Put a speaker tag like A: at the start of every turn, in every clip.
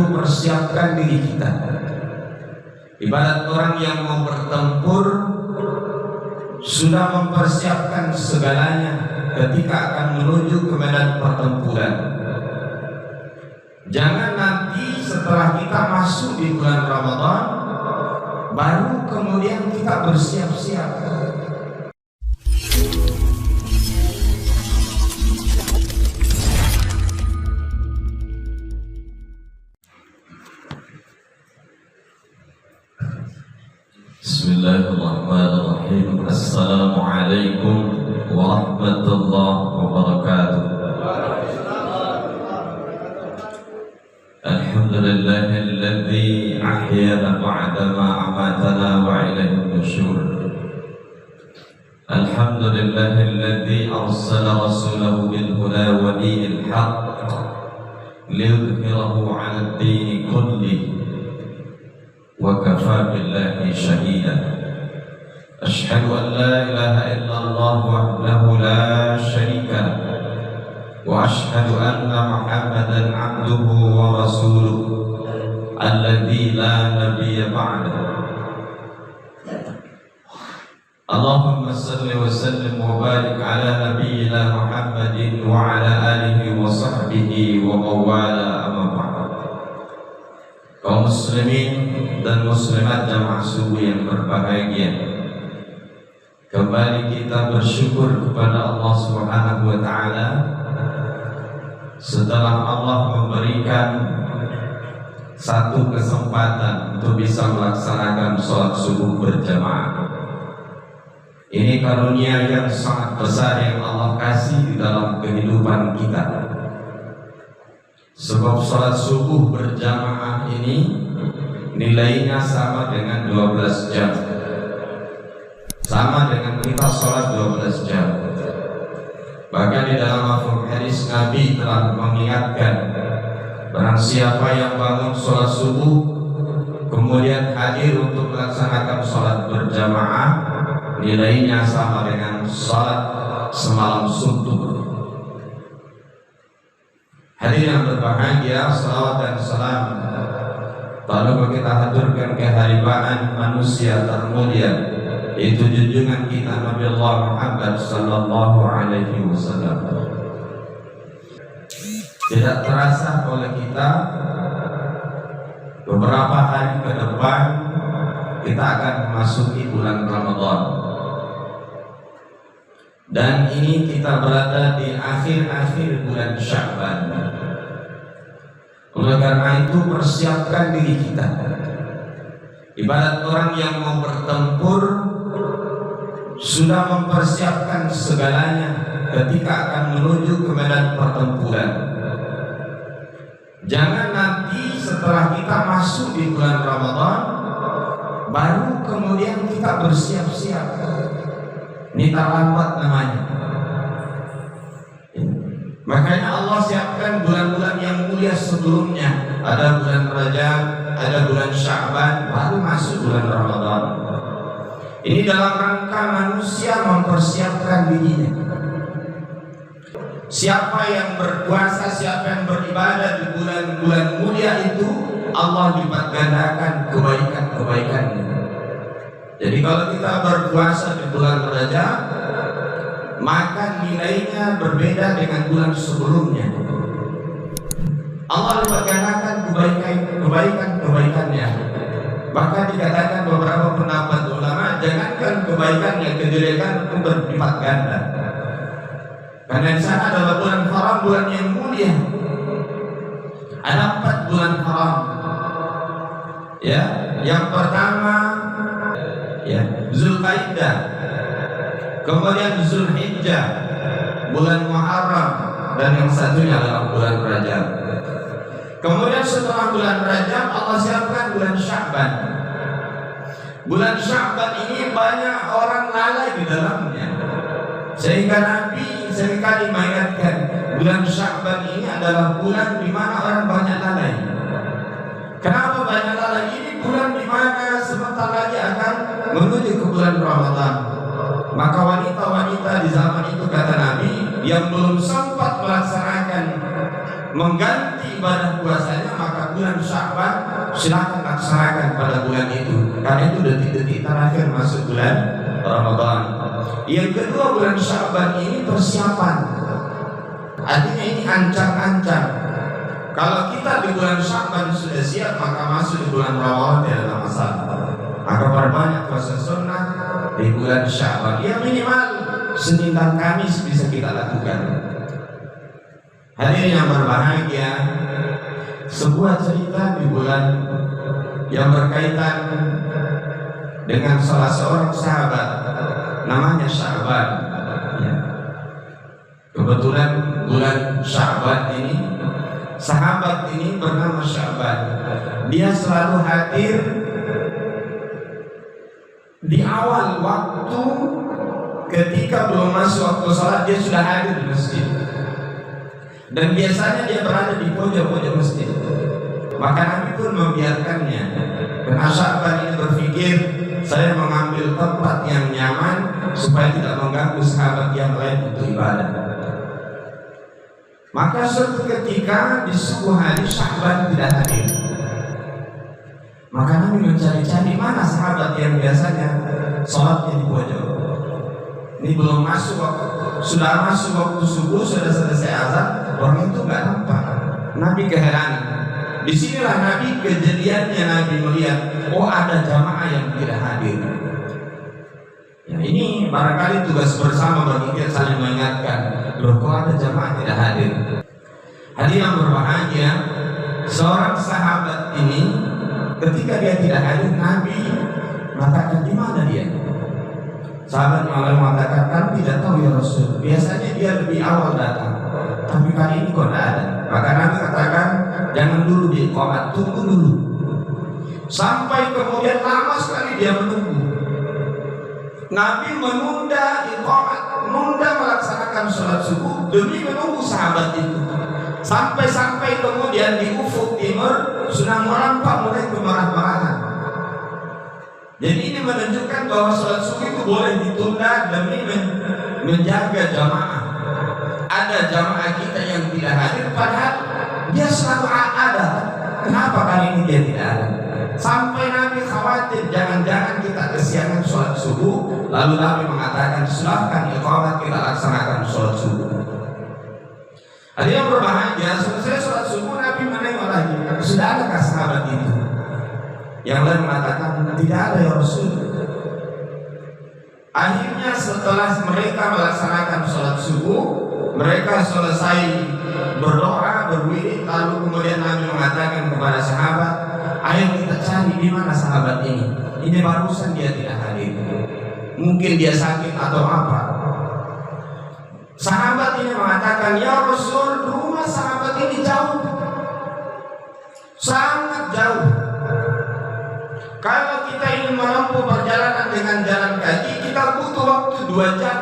A: itu persiapkan diri kita. Ibarat orang yang mau bertempur sudah mempersiapkan segalanya ketika akan menuju ke medan pertempuran. Jangan nanti setelah kita masuk di bulan Ramadan baru kemudian kita bersiap-siap.
B: Bismillahirrahmanirrahim. Assalamualaikum warahmatullahi wabarakatuh. Alhamdulillahilladzi ahyana ba'dama amatana wa ilaihin nusyur. Alhamdulillahilladzi arsala rasulahu bil huda wa dinil haqq liyudhhirahu 'ala ad-dini kullih wa kafaa billahi shahida. Ashhadu an la ilaha illallah wahdahu la syarika lahu wa ashhadu anna Muhammadan 'abduhu wa rasuluhu alladzi la nabiyya ba'dahu. Allahumma salli wa sallim wa barik ala nabiyyina Muhammadin wa ala alihi wa sahbihi wa mawala amma ba'd. Kaum muslimin dan muslimat jamaah subuh yang berbahagia, kembali kita bersyukur kepada Allah Subhanahu wa taala setelah Allah memberikan satu kesempatan untuk bisa melaksanakan sholat subuh berjamaah. Ini karunia yang sangat besar yang Allah kasih di dalam kehidupan kita. Sebab sholat subuh berjamaah ini nilainya sama dengan 12 jam. Sama dengan kita sholat 12 jam. Bahkan di dalam mafhum hadis Nabi telah mengingatkan, barang siapa yang bangun sholat subuh kemudian hadir untuk melaksanakan sholat berjamaah, nilainya sama dengan sholat semalam suntuk. Hadirin yang berbahagia, salawat dan salam lalu kita haturkan keharibaan manusia termulia, yaitu junjungan kita Nabi Allah Muhammad sallallahu alaihi wasallam. Tidak terasa oleh kita, beberapa hari ke depan kita akan memasuki bulan Ramadan. Dan ini kita berada di akhir-akhir bulan Sya'ban. Oleh karena itu persiapkan diri kita. Ibarat orang yang mau bertempur sudah mempersiapkan segalanya ketika akan menuju ke medan pertempuran. Jangan nanti setelah kita masuk di bulan Ramadan baru kemudian kita bersiap-siap. Ini terlambat namanya. Makanya Allah siapkan bulan-bulan yang mulia sebelumnya. Ada bulan Rajab, ada bulan Sya'ban, baru masuk bulan Ramadan. Ini dalam rangka manusia mempersiapkan dirinya. Siapa yang berpuasa, siapa yang beribadah di bulan-bulan mulia itu, Allah lipat gandakan kebaikan-kebaikannya. Jadi kalau kita berpuasa di bulan Rajab, maka nilainya berbeda dengan bulan sebelumnya. Allah lipat gandakan kebaikan-kebaikannya. Bahkan dikatakan beberapa pendapat ulama, jangankan kebaikannya, kejelekan itu berlipat ganda. Karena di sana adalah bulan haram, bulan yang mulia. Ada 4 bulan haram. Ya, yang pertama Zulqaidah, kemudian Zulhijjah, bulan Muharram, dan yang satunya adalah bulan Rajab. Kemudian setelah bulan Rajab Allah siapkan bulan Sya'ban. Bulan Sya'ban ini banyak orang lalai di dalamnya, sehingga Nabi seringkali mengingatkan bulan Sya'ban ini adalah bulan di mana orang banyak lalai. Kenapa banyak lalai? Ini bulan di mana sebentar lagi akan menuju ke bulan Ramadan. Maka wanita-wanita di zaman itu, kata Nabi, yang belum sempat melaksanakan mengganti ibadah puasanya, maka bulan
A: Sya'ban, silakan laksanakan pada bulan itu, karena itu detik-detik terakhir masuk bulan Ramadan. Yang kedua, bulan Sya'ban ini persiapan, artinya ini ancang-ancang. Kalau kita di bulan Sya'ban sudah siap, maka masuk di bulan Ramadan tidak ada masalah. Maka perbanyak puasa sunnah di bulan Sya'ban. Ya minimal Senin dan Kamis bisa kita lakukan. Hadirin yang berbahagia, sebuah cerita di bulan yang berkaitan dengan salah seorang sahabat namanya Sya'ban. Ya. Kebetulan bulan Sya'ban ini, sahabat ini bernama Sya'ban. Dia selalu hadir di awal waktu, ketika belum masuk waktu sholat dia sudah hadir di masjid. Dan biasanya dia berada di pojok-pojok masjid. Maka Nabi pun membiarkannya. Karena Sya'ban ini berpikir, saya mengambil tempat yang nyaman supaya tidak mengganggu sahabat yang lain untuk ibadah. Maka suatu ketika di subuh hari Sya'ban tidak hadir. Maka Nabi mencari-cari mana sahabat yang biasanya sholatnya di pojok. Ini belum masuk waktu, sudah masuk waktu subuh, sudah selesai azan, orang itu nggak nampak. Nabi keheranan. Disinilah Nabi, kejadiannya Nabi melihat, oh ada jamaah yang tidak hadir. Ya, ini barangkali tugas bersama bagi kita saling mengingatkan, loh kok ada jamaah tidak hadir. Hadirin yang berbahagia, seorang sahabat ini ketika dia tidak hadir, Nabi mengatakan di mana dia? Sahabat malah mengatakan, kan tidak tahu ya Rasul. Biasanya dia lebih awal datang, tapi kali ini kok tidak ada. Maka Nabi katakan, jangan dulu diiqamat, tunggu dulu. Sampai kemudian lama sekali dia menunggu. Nabi menunda iqamat, menunda melaksanakan sholat subuh demi menunggu sahabat itu. Sampai kemudian di ufuk timur sudah nampak mulai kemerah-merahan. Jadi ini menunjukkan bahwa sholat subuh itu boleh ditunda demi menjaga jamaah. Ada jamaah kita yang tidak hadir, padahal dia selalu ada. Kenapa kali ini dia tidak ada? Sampai Nabi khawatir jangan-jangan kita kesiangan sholat subuh. Lalu Nabi mengatakan, silahkan iqamat, kita laksanakan sholat subuh. Ada yang berbahagia, selesai sholat subuh Nabi menengok lagi, sudah adakah sahabat itu? Yang lain mengatakan, tidak ada ya Rasul. Akhirnya setelah mereka melaksanakan sholat subuh, mereka selesai berdoa, berwirid, lalu kemudian Nabi mengatakan kepada sahabat, ayo kita cari di mana sahabat ini. Ini barusan dia tidak hadir. Mungkin dia sakit atau apa. Sahabat ini mengatakan, ya Rasul, rumah sahabat ini jauh, sangat jauh. Kalau kita ingin menempuh perjalanan dengan jalan kaki, kita butuh waktu 2 jam.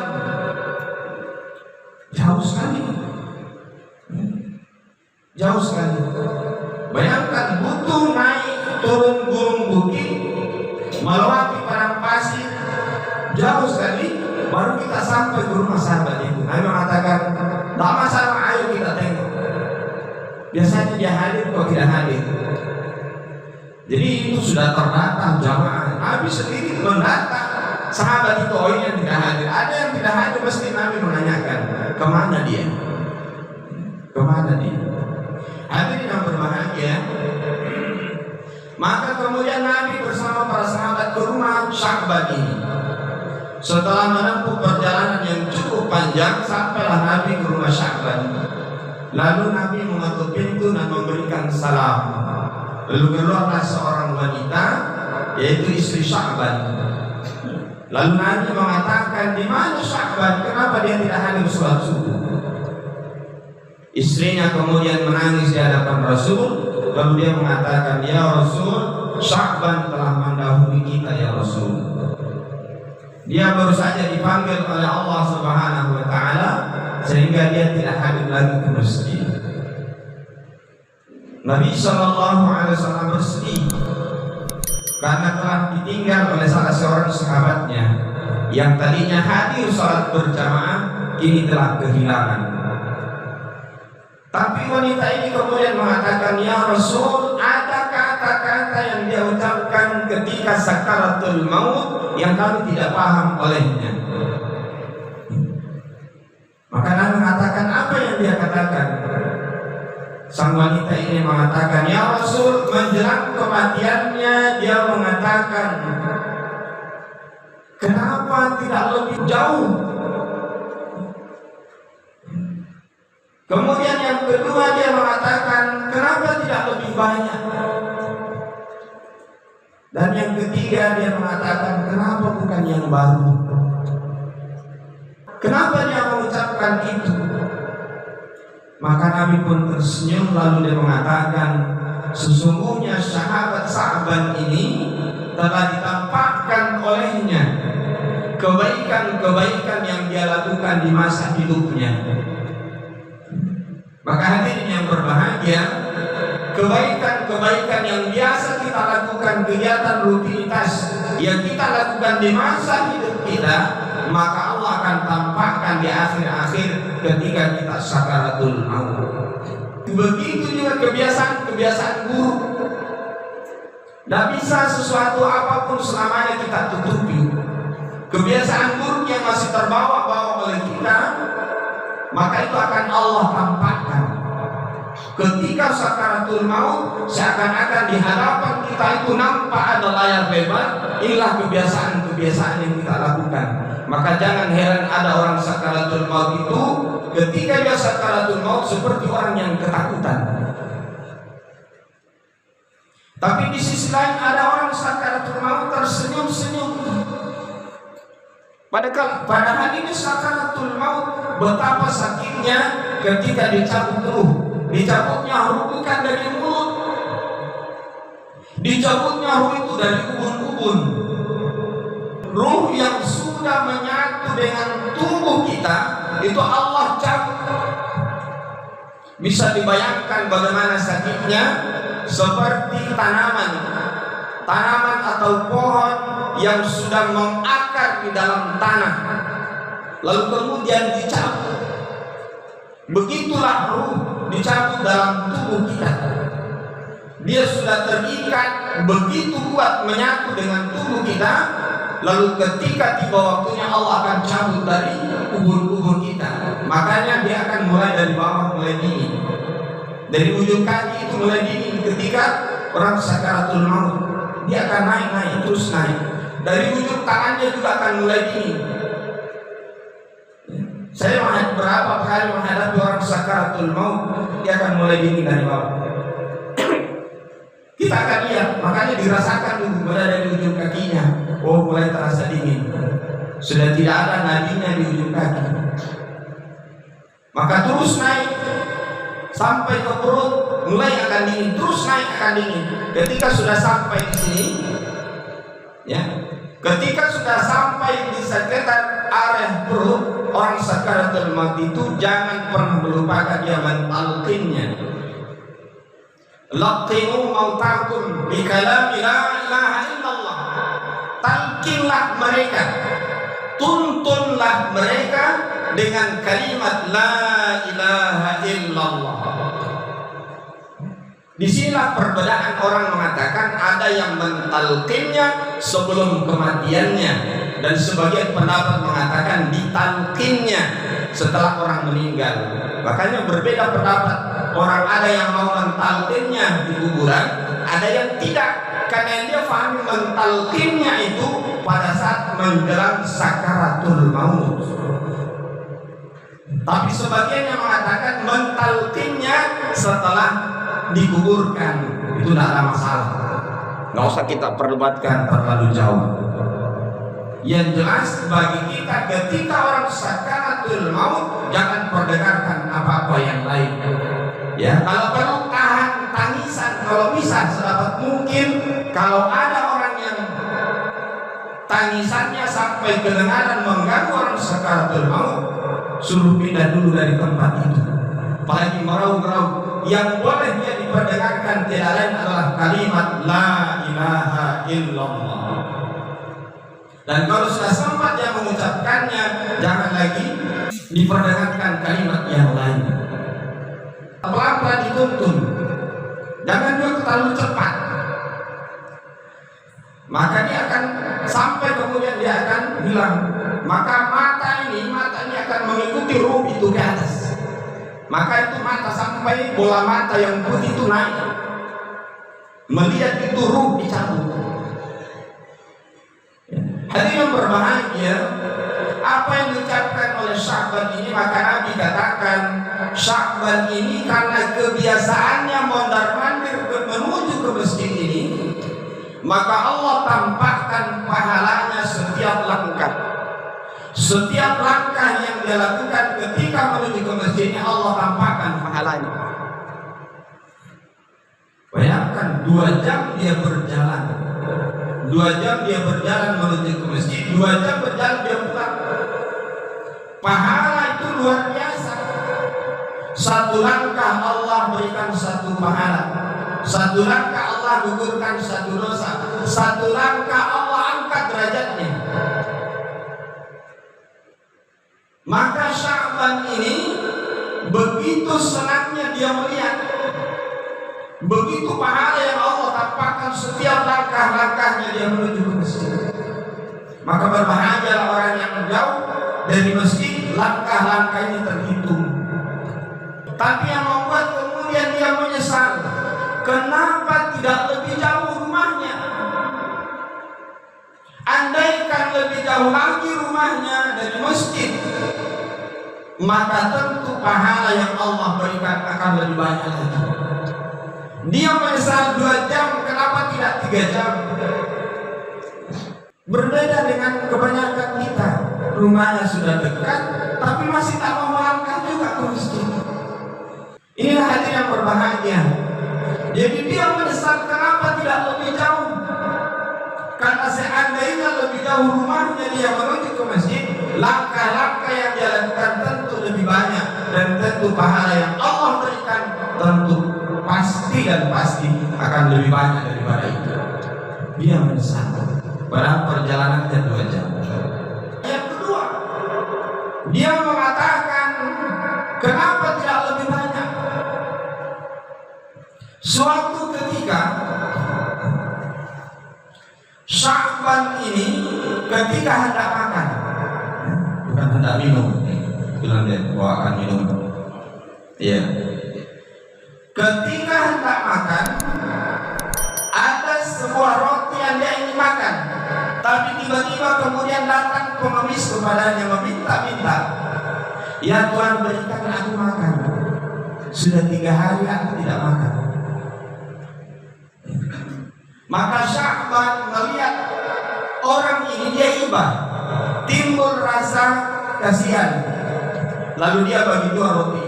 A: Jauh sekali. Jauh sekali. Bayangkan butuh naik turun gunung bukit, melewati padang pasir, jauh sekali, baru kita sampai ke rumah sahabat itu. Nabi mengatakan, tak masalah, ayo kita tengok. Biasanya dia hadir kok tidak hadir. Jadi itu sudah terdata jamaah. Nabi sendiri mendata sahabat itu, oh ini yang tidak hadir. Ada yang tidak hadir, mesti Nabi menanyakan, kemana dia? Kemana dia? Hadirin yang berbahagia, maka kemudian Nabi bersama para sahabat ke rumah Sya'ban ini. Setelah menempuh perjalanan yang cukup panjang, sampailah Nabi ke rumah Sya'ban. Lalu Nabi mengetuk pintu dan memberikan salam. Lalu keluarlah seorang wanita, yaitu istri Sya'ban. Lalu Nabi mengatakan, di mana Sya'ban? Kenapa dia tidak hadir sholat subuh? Istrinya kemudian menangis di hadapan Rasul. Lalu dia mengatakan, ya Rasul, Sya'ban telah mendahului kita ya Rasul. Dia baru saja dipanggil oleh Allah Subhanahu wa Ta'ala, sehingga dia tidak hadir lagi ke masjid. Nabi SAW bersedih karena telah ditinggal oleh salah seorang sahabatnya yang tadinya hadir sholat berjamaah, kini telah kehilangan. Tapi wanita ini kemudian mengatakan, ya Rasul, ada
B: sakaratul maut yang kami tidak paham olehnya. Maka Nabi mengatakan apa yang dia katakan. Sang wanita ini mengatakan, ya Rasul, menjelang kematiannya dia mengatakan, kenapa tidak lebih jauh? Kemudian yang kedua dia mengatakan, kenapa tidak lebih banyak? Dan yang ketiga dia mengatakan, kenapa bukan yang baru? Kenapa dia mengucapkan itu? Maka Nabi pun tersenyum lalu dia mengatakan, sesungguhnya sahabat Sa'ban ini telah ditampakkan olehnya kebaikan-kebaikan yang dia lakukan di masa hidupnya. Maka hadirin yang berbahagia, kebaikan-kebaikan yang biasa kita lakukan, kegiatan rutinitas yang kita lakukan di masa hidup kita, maka Allah akan tampakkan di akhir-akhir ketika kita sakaratul maut. Begitu juga kebiasaan-kebiasaan buruk. Tidak bisa sesuatu apapun selamanya kita tutupi. Kebiasaan buruk yang masih terbawa-bawa oleh kita, maka itu akan Allah tampakkan. Ketika sakaratul maut, seakan-akan di hadapan kita itu nampak ada layar lebar. Inilah kebiasaan-kebiasaan yang kita lakukan. Maka jangan heran ada orang sakaratul maut itu ketika dia sakaratul maut seperti orang yang ketakutan. Tapi di sisi lain ada orang sakaratul maut tersenyum-senyum. Padahal ini sakaratul maut, betapa sakitnya ketika dicabut ruh. Dicabutnya ruh bukan dari mulut, dicabutnya ruh itu dari ubun-ubun. Ruh yang sudah menyatu dengan tubuh kita itu Allah cabut. Bisa dibayangkan bagaimana sakitnya, seperti tanaman atau pohon yang sudah mengakar di dalam tanah, lalu kemudian dicabut. Begitulah ruh dicabut dalam tubuh kita. Dia sudah terikat begitu kuat menyatu dengan tubuh kita. Lalu ketika tiba waktunya Allah akan cabut dari ubun-ubun kita. Makanya dia akan mulai dari bawah, mulai dingin. Dari ujung kaki itu mulai dingin. Ketika orang sakaratul maut, dia akan naik terus naik. Dari ujung tangannya juga akan mulai dingin. Saya berapa kali menghadapi orang sakaratul maut, dia akan mulai dingin dari bawah. Kita akan lihat, makanya dirasakan dulu berada di ujung kakinya. Oh, mulai terasa dingin. Sudah tidak ada nadinya di ujung kaki. Maka terus naik sampai ke perut, mulai akan dingin, terus naik akan dingin. Ketika sudah sampai di sini, ya, ketika sudah sampai di sekitar area perut, orang sakaratul maut itu jangan pernah melupakan dia mentalqinnya. Laqinu mautakum bi kalami la ilaha illallah. Talqinlah mereka, tuntunlah mereka dengan kalimat la ilaha illallah. Disinilah perbedaan orang mengatakan ada yang mentalqinnya sebelum kematiannya, dan sebagian pendapat mengatakan ditalqinnya setelah orang meninggal. Makanya berbeda pendapat. Orang ada yang mau mentalqinnya di kuburan, ada yang tidak, karena dia paham mentalqinnya itu pada saat menjelang sakaratul maut. Tapi sebagian yang mengatakan mentalqinnya setelah dikuburkan, itu tidak ada masalah. Nggak usah kita perdebatkan terlalu jauh. Yang jelas bagi kita ketika orang sakaratul maut, jangan perdengarkan apa-apa yang lain. Ya, kalau perlu tahan tangisan, kalau bisa sedapat mungkin. Kalau ada orang yang tangisannya sampai kedengaran mengganggu orang sakaratul maut, suruh pindah dulu dari tempat itu. Apalagi meraung-raung, yang boleh dia diperdengarkan tidak lain adalah kalimat la ilaha illallah. Dan kalau sudah sempat dia mengucapkannya, jangan lagi diperdengarkan kalimat yang lain. Pelan-pelan dituntun, jangan juga terlalu cepat.
A: maka dia akan sampai kemudian dia akan hilang. Maka mata ini akan mengikuti ruh itu ke atas. Maka itu mata sampai bola mata yang putih itu naik, melihat itu ruh dicabut. Hadirin yang berbahagia, apa yang diucapkan oleh Sya'ban ini, maka Nabi katakan Sya'ban ini karena kebiasaannya mondar-mandir menuju ke masjid ini, maka Allah tampakkan pahalanya setiap langkah. Setiap langkah yang dia lakukan ketika menuju ke masjidnya, Allah tampakkan pahalanya. Bayangkan 2 jam dia berjalan, 2 jam dia berjalan menuju ke masjid, 2 jam berjalan dia pulang. Pahala itu luar biasa. 1 langkah Allah berikan 1 pahala, 1 langkah Allah gugurkan 1 dosa, 1 langkah Allah angkat derajatnya. Maka Sya'ban ini begitu senangnya dia melihat, begitu pahala yang Allah tampakkan setiap langkah-langkahnya dia menuju ke masjid. Maka berbahagialah orang yang jauh dari masjid, langkah-langkah ini terhitung. Tapi yang membuat kemudian dia menyesal, kenapa tidak lebih jauh rumahnya? Andaikan lebih jauh lagi rumahnya dari masjid, maka tentu pahala yang Allah berikan akan lebih banyak lagi. Dia menyesal 2 jam, kenapa tidak 3 jam? Berbeda dengan kebanyakan kita, rumahnya sudah dekat, tapi masih tak mau melangkah juga ke masjid. Inilah hati yang berbahagia. Jadi dia menyesal kenapa tidak lebih jauh. Karena seandainya lebih jauh rumahnya dia menuju ke masjid, langkah-langkah yang dia lakukan tentu lebih banyak, dan tentu pahala yang Allah berikan tentu pasti dan pasti akan lebih banyak daripada itu. Dia menyesal padahal perjalanannya 2 jam. Yang kedua, dia mengatakan kenapa tidak lebih banyak. Suatu ketika Sya'ban ini ketika hendak makan, bukan hendak minum, bilang dia bahwa akan minum. Iya. Ketika hendak makan, ada sebuah roti yang dia ingin makan, tapi tiba-tiba kemudian datang pengemis kepadanya meminta-minta, ya Tuhan berikan aku makan. Sudah 3 hari aku tidak makan. Maka Sya'ban melihat orang ini, dia iba, timbul rasa kasihan, lalu dia bagi 2 roti.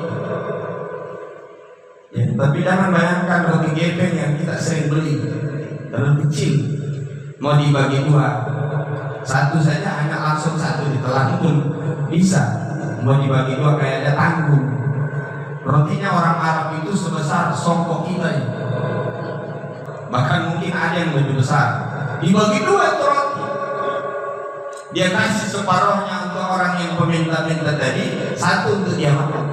A: Ya, tapi jangan bayangkan roti gepeng yang kita sering beli, terlalu kecil, mau dibagi 2, 1 saja hanya langsung 1 ditelan pun bisa, mau dibagi 2 kayak ada tanggung. Rotinya orang Arab itu sebesar songkok kita ya. Bahkan mungkin ada yang lebih besar. Dibagi 2 itu roti. Dia kasih separuhnya untuk orang yang peminta-minta tadi, 1 untuk dia makan.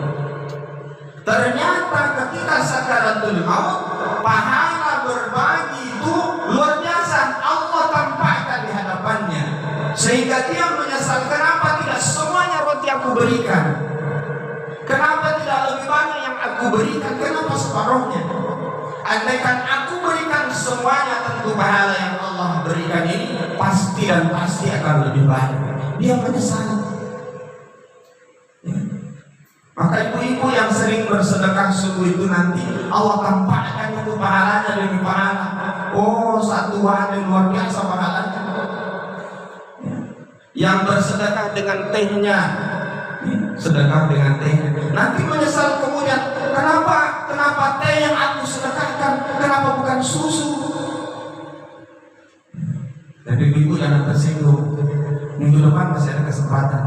A: Ternyata ketika sakaratul maut, pahala berbagi itu luar biasa. Allah tampakkan di hadapannya, sehingga dia menyesal, kenapa tidak semuanya roti aku berikan? Kenapa tidak lebih banyak yang aku berikan? Kenapa separuhnya? Andaikan aku berikan semuanya, tentu pahala yang Allah berikan ini pasti dan pasti akan lebih banyak. Dia menyesal. Maka ibu-ibu yang sering bersedekah subuh itu nanti Allah tampakkan itu pahalanya demi pahala. Oh, 1 hari luar biasa pahalanya. Yang bersedekah dengan tehnya, sedekah dengan tehnya, nanti menyesal kemudian, kenapa teh yang aku sedekahkan, kenapa bukan susu? Jadi ibu jangan tersinggung, minggu depan masih ada kesempatan.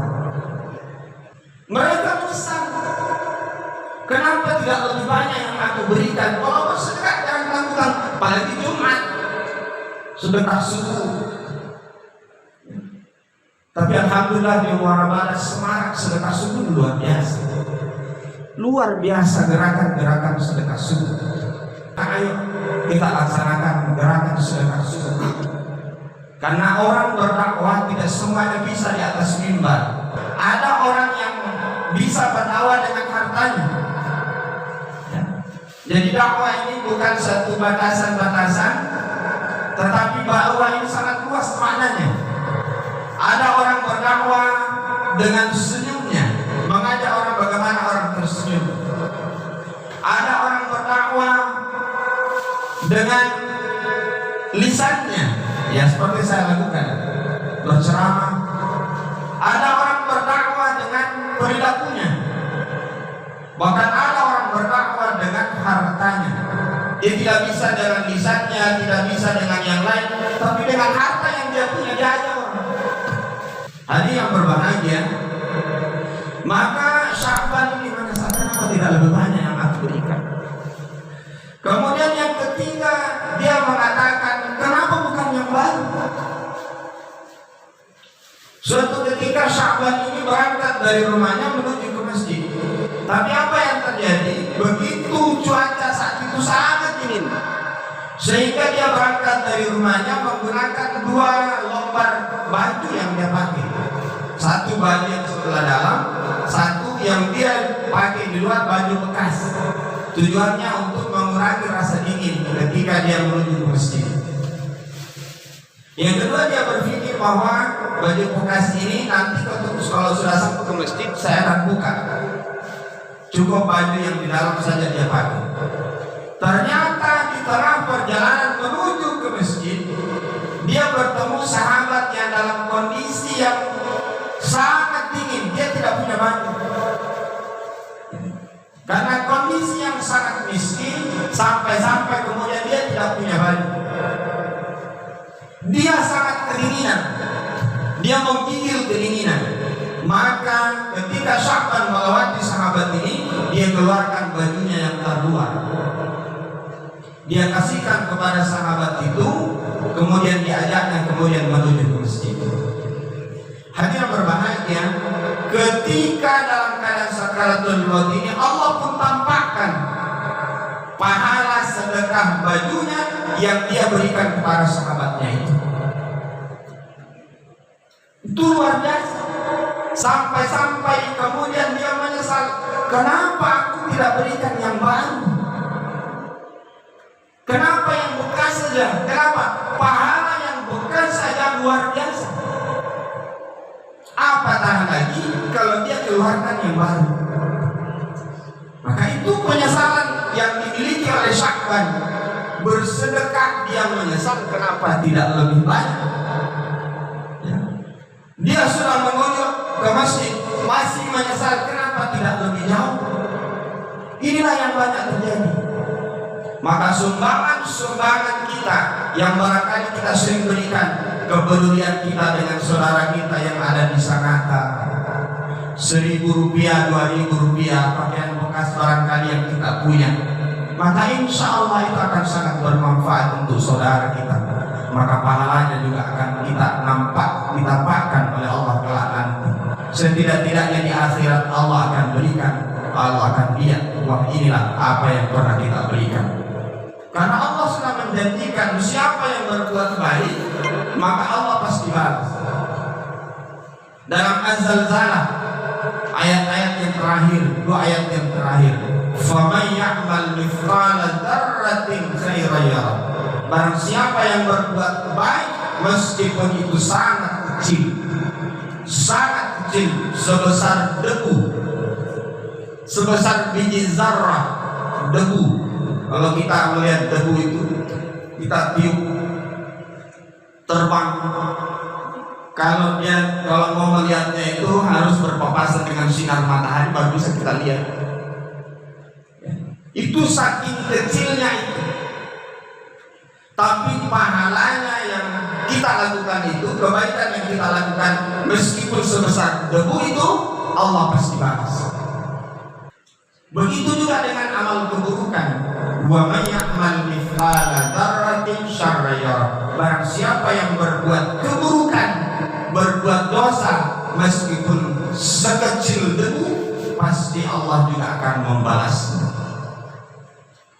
A: Mereka menyesal, kenapa tidak lebih banyak yang aku berikan? Kalau bersedekah jangan lakukan, apalagi Jumat, sedekah subuh. Tapi alhamdulillah di Muara Barat Semarang sedekah subuh luar biasa. Luar biasa gerakan-gerakan sedekah subuh. Ayo kita laksanakan gerakan sedekah subuh. Karena orang berdakwah tidak semuanya bisa di atas mimbar. Ada orang yang bisa berdakwah dengan hartanya. Ya. Jadi dakwah ini bukan satu batasan-batasan, tetapi dakwah ini sangat luas maknanya. Ada orang berdakwah dengan senyumnya, mengajak orang bagaimana orang tersenyum. Ada orang berdakwah dengan lisannya, ya seperti saya lakukan, berceramah. Ada orang berdakwah dengan perilakunya, bahkan ada orang berdakwah dengan hartanya. Dia tidak bisa dengan lisannya, tidak bisa dengan yang lain, tapi dengan harta yang dia punya dia ajak orang. Hadirin yang berbahagia, maka Sya'ban ini merasakan apa tidak lebih banyak yang aku berikan. Kemudian yang ketiga, dia mengatakan, kenapa bukan yang baru? Suatu ketika Sya'ban ini berangkat dari rumahnya menuju ke masjid. Tapi apa yang terjadi? Begitu cuaca saat itu sangat dingin, sehingga dia berangkat dari rumahnya menggunakan 2 lembar baju yang dia pakai. Satu baju yang sebelah dalam, satu yang dia pakai di luar, baju bekas. Tujuannya untuk mengurangi rasa dingin ketika dia menuju ke masjid. Yang kedua, dia berpikir bahwa baju bekas ini nanti kalau sudah sampai ke masjid saya akan buka. Cukup baju yang di dalam saja dia pakai. Ternyata di tengah perjalanan menuju ke masjid, dia bertemu sahabat yang dalam kondisi yang sangat dingin. Dia tidak punya baju. Karena kondisi yang sangat miskin, sampai-sampai kemudian dia tidak punya baju. Dia sangat kedinginan. Dia menggigil kedinginan. Maka ketika Sya'ban melewati sahabat ini, dia keluarkan bajunya yang terluar. Dia kasihkan kepada sahabat itu, kemudian diajaknya kemudian menuju ke masjid. Hadirin berbahagia, ketika dalam keadaan sakaratul maut ini Allah pun tampakkan pahala sedekah bajunya yang dia berikan kepada sahabatnya itu. Itu luar biasa. Sampai-sampai kemudian dia menyesal, kenapa aku tidak berikan yang baru? Kenapa yang bekas saja? Kenapa? Pahala yang bekas saja luar biasa. Apatah lagi kalau dia keluarkan yang baru. Maka itu penyesalan yang dimiliki oleh Sya'ban. Bersedekah dia menyesal kenapa tidak lebih banyak. Ya. Dia sudah mengunjung ke masjid, masih menyesal kenapa tidak lebih jauh. Inilah yang banyak terjadi. Maka sumbangan-sumbangan kita yang barangkali kita sering berikan, kepedulian kita dengan saudara kita yang ada di Sangatta, 1.000 rupiah, 2.000 rupiah, pakaian bekas barangkali yang kita punya, maka insya Allah itu akan sangat bermanfaat untuk saudara kita. Maka pahalanya juga akan ditampakkan oleh Allah kelak nanti. Setidak-tidaknya di akhirat Allah akan berikan, Allah akan lihat, wah inilah apa yang pernah kita berikan. Karena Allah sudah menjanjikan siapa yang berbuat baik maka Allah pasti balas. Dalam Az-Zalzalah ayat-ayat yang terakhir, 2 ayat yang terakhir, faman ya'mal mithqala dzarratin khairan yarah. Barang siapa yang berbuat baik meskipun itu sangat kecil, sebesar debu, sebesar biji zarrah debu. Kalau kita melihat debu itu, kita tiup terbang. Kalau mau melihatnya itu harus berpapasan dengan sinar matahari baru bisa kita lihat. Itu saking kecilnya itu. Tapi pahalanya yang kita lakukan itu, kebaikan yang kita lakukan meskipun sebesar debu itu, Allah pasti balas. Begitu juga dengan amal keburukan. Wa may ya'mal mithqala dzarratin syarran yarah. Barang siapa yang berbuat keburukan, berbuat dosa meskipun sekecil debu, pasti Allah juga akan membalasnya.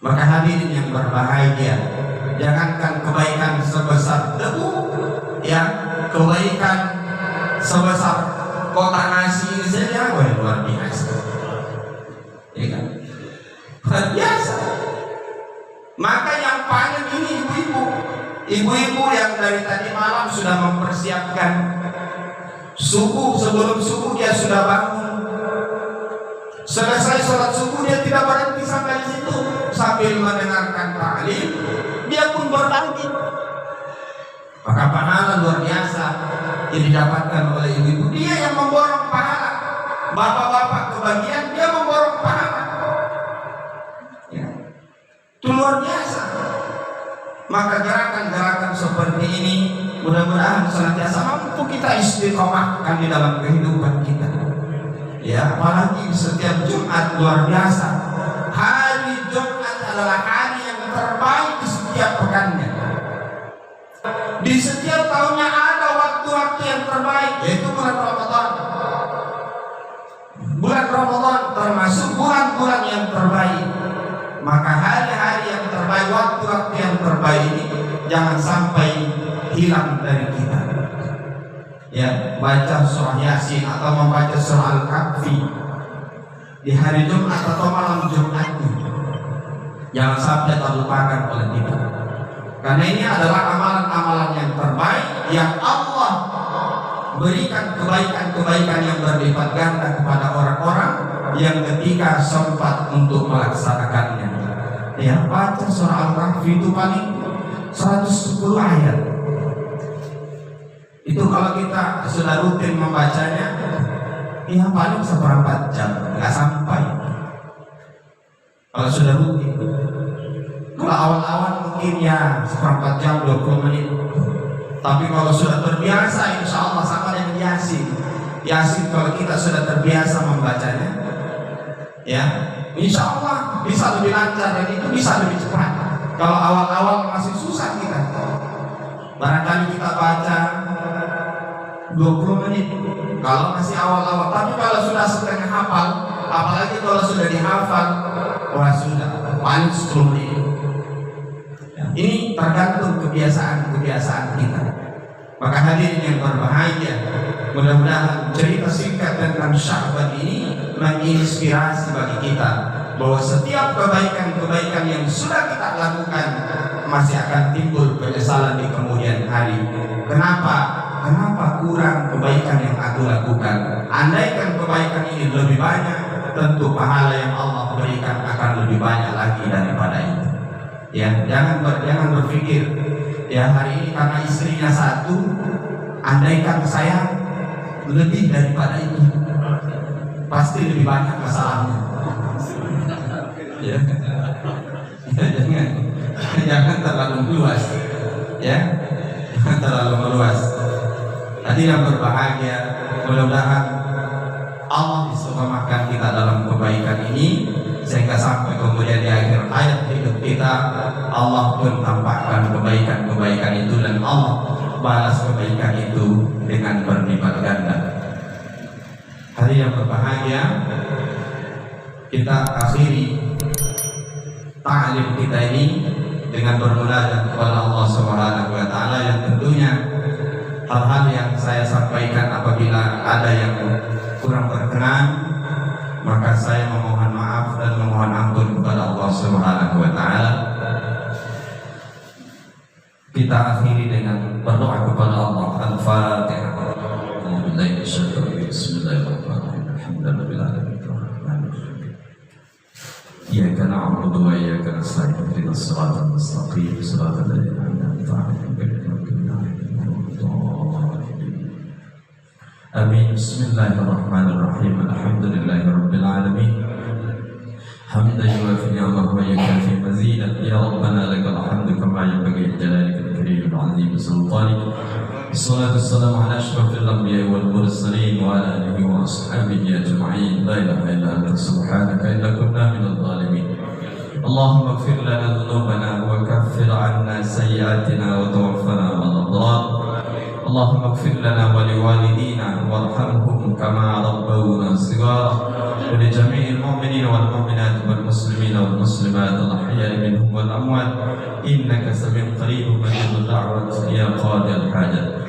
A: Maka hadirin yang berbahagia, jangankan kebaikan sebesar debu, ya Ibu-ibu yang dari tadi malam sudah mempersiapkan subuh, sebelum subuh dia sudah bangun. Selesai sholat subuh dia tidak berhenti sampai di situ, sambil mendengarkan taklim dia pun berbagi. Maka pahala luar biasa yang didapatkan oleh ibu-ibu. Dia yang memborong pahala. Bapak-bapak kebagian, dia memborong pahala. Ya. Itu luar biasa. Maka gerakan-gerakan seperti ini mudah-mudahan senantiasa mampu kita istiqomahkan di dalam kehidupan kita. Ya, apalagi setiap Jumat luar biasa. Hari Jumat adalah hari yang terbaik di setiap pekannya. Di setiap tahunnya ada waktu-waktu yang terbaik, yaitu bulan Ramadan. Bulan Ramadan termasuk bulan-bulan yang terbaik. Maka hari-hari yang terbaik, waktu-waktu yang terbaik ini jangan sampai hilang dari kita. Ya, baca surah Yasin atau membaca surah Al-Kahfi di hari Jumat atau malam Jumatnya, jangan sampai terlupakan oleh kita. Karena ini adalah amalan-amalan yang terbaik yang Allah berikan kebaikan-kebaikan yang berlipat ganda kepada orang-orang yang ketika sempat untuk melaksanakannya. Ya, baca surah Al-Kahfi itu paling 110 ayat. Itu kalau kita sudah rutin membacanya, ya paling 1/4 jam, nggak sampai. Kalau sudah rutin, kalau awal-awal mungkin ya 1/4 jam, 20 menit. Tapi kalau sudah terbiasa, insya Allah sama dengan Yasin. Yasin kalau kita sudah terbiasa membacanya, ya insya Allah bisa lebih lancar dan itu bisa lebih cepat. Kalau awal-awal masih susah kita, barangkali kita baca 20 menit kalau masih awal-awal. Tapi kalau sudah setengah hafal, apalagi kalau sudah dihafal, wah sudah paling 10 menit. Ini tergantung kebiasaan kita. Maka hadirin yang berbahagia, mudah-mudahan cerita singkat tentang Sya'ban ini menginspirasi bagi kita bahwa setiap kebaikan-kebaikan yang sudah kita lakukan masih akan timbul penyesalan di kemudian hari. Kenapa kurang kebaikan yang aku lakukan? Andaikan kebaikan ini lebih banyak, tentu pahala yang Allah berikan akan lebih banyak lagi daripada itu. Ya, jangan berpikir ya hari ini karena istrinya satu, andaikan saya lebih daripada itu, pasti lebih banyak masalahnya. Ya, jangan terlalu luas, ya, jangan terlalu meluas. Tadi yang berbahagia, mudah-mudahan Allah istiqomahkan kita dalam kebaikan ini sehingga sampai kemudian di akhir hayat hidup kita Allah pun tampakkan kebaikan-kebaikan itu dan Allah balas kebaikan itu dengan berlipat ganda. Hari yang berbahagia, kita akhiri ta'lim kita ini dengan bermunajat kepada Allah Subhanahu wa taala yang tentunya hal-hal yang saya sampaikan apabila ada yang kurang berkenan, maka saya memohon maaf dan memohon ampun kepada Allah Subhanahu wa taala. Kita akhiri dengan berdoa kepada Allah. Al-Fatihah. Bismillahirrahmanirrahim. Alhamdulillahirabbil alamin. Iyyaka na'budu wa iyyaka nasta'in. Ihdinas siratal mustaqim. Siratal ladzina an'amta 'alaihim ghairil maghdubi 'alaihim waladdallin. Amin. Bismillahirrahmanirrahim. Alhamdulillahirabbil alamin. Hamdan yuwafi ni'amahu wa yukafi mazidah. Ya Rabbana lakal hamdu kama yanbaghi li jalalika al-karim al-'azim sultanik. Wassalatu wassalamu ala asyrafil anbiya'i wal mursalin wa ala alihi wa ashabihi ajma'in. La ilaha illa anta subhanaka inna kunna minadh dhalimin. Allahumma ighfir lana dhunubana wa kaffir 'anna sayyi'atina wa tawaffana ma'al abrar. Allahumma ighfir lana wa liwalidina warhamhum kama rabbawna shighara. Wa li jami'il mu'minina wal mu'minat wal muslimina wal muslimat al-ahya'i minhum wal amwat innaka sami'un qaribun mujibud da'wat ya qadil hajat.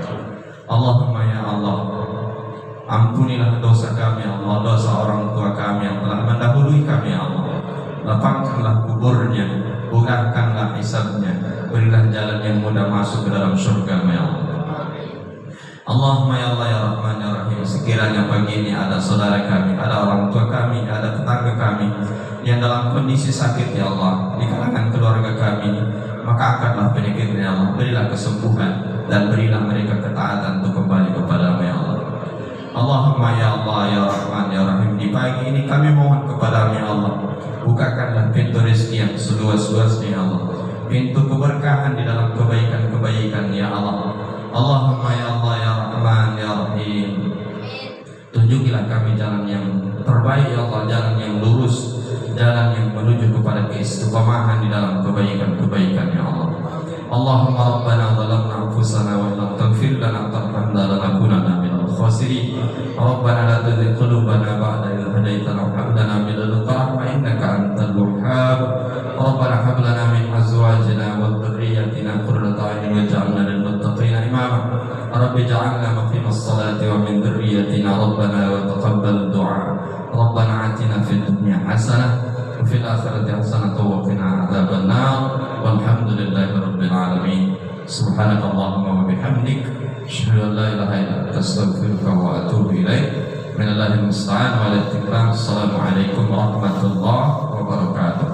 A: Allahumma ya Allah, ampunilah dosa kami ya Allah, dosa orang tua kami yang telah mendahului kami ya Allah. Lapangkanlah kuburnya, bukakanlah hisabnya,
B: berilah jalan yang mudah masuk ke dalam surga ya Allah. Allahumma ya Allah ya Rahman ya Rahim, sekiranya pagi ini ada saudara kami, ada orang tua kami, ada tetangga kami yang dalam kondisi sakit ya Allah, di kalangan keluarga kami, maka angkatlah penyakitnya ya Allah, berilah kesembuhan dan berilah mereka ketaatan untuk kembali kepada-Mu ya Allah. Allahumma ya Allah ya Rahman ya Rahim, di pagi ini kami mohon kepada-Mu ya Allah, bukakanlah pintu rezeki yang seluas-luasnya ya Allah, pintu keberkahan di dalam kebaikan-kebaikan ya Allah. Allahumma ya Allah ya Rahman ya Rahim, tunjukilah kami jalan yang terbaik ya Allah, jalan yang lurus, jalan yang menuju kepada keistiqomahan di dalam kebaikan-kebaikan ya Allah. Allahumma rabbana zalamna anfusana wa illam taghfir lana tarhamna lanakunanna minal khasirin. Rabbana la tuzigh qulubana ba'da idh hadaytana wa hab lana min ladunka rahmah innaka antal wahhab. Rabbana hab lana min azwajina wa dhurriyyatina qurrata a'yun waj'alna lil muttaqina imama. Rabbi ij'alna muqimas salati wa min dhurriyyatina rabbana wa taqabbal du'a. Rabbana atina fid dunya hasanah wa fil akhirati hasanah wa qina adzaban nar. Walhamdulillahi rabbil alamin. Subhanakallahumma wa bihamdik, asyhadu an la ilaha illa anta, astaghfiruka wa atubu ilaik. Minallahil musta'an wa alaikum. Assalamualaikum warahmatullahi wabarakatuh.